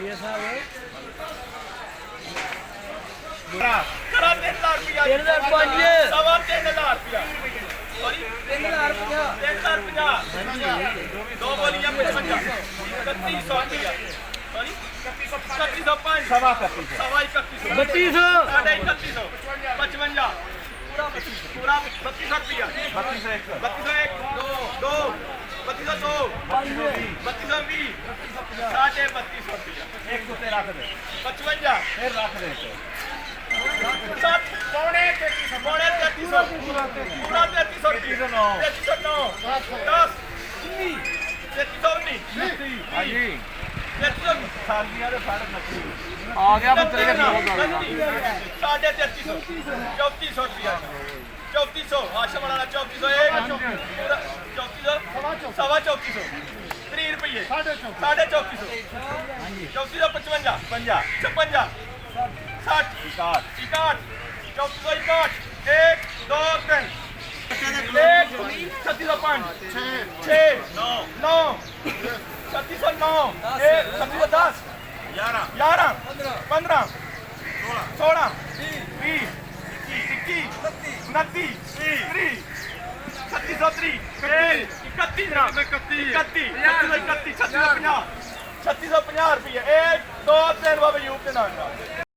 ये साहब करा 3,000 रुपया 3,500 सवा 3,000 रुपया सॉरी 3,050 3,050 दो बोलियां 55 3100 रुपया सॉरी 3105 सवा 3100 3200 साढ़े 3100 55 पूरा 3200 रुपया 3201 दो 3202 3220 साढ़े 3200 रुपया एक तो रख दे 55 फिर रख दे 60 पौने 3300 पूरा 3300 3309 10 3319 ਹਾਂਜੀ 3319 ਸਾਲੀਆਂ ਦੇ ਫੜ ਨਕਲੀ ਆ ਗਿਆ ਬੱਚੇ ਦੇ ਬਹੁਤ साढ़े 3300 3400 रुपया 3400 आशा वाला 3401 3400 सवा 3400 3 रुपये साढ़े 3400 3455 56 60 61 3461 1 2 3 एक 3605 6 9 3609 एक 3610 11 15 16 20 21 29 30 3630 31 3650 रुपये 1 2 3 बाबा यूप के नाम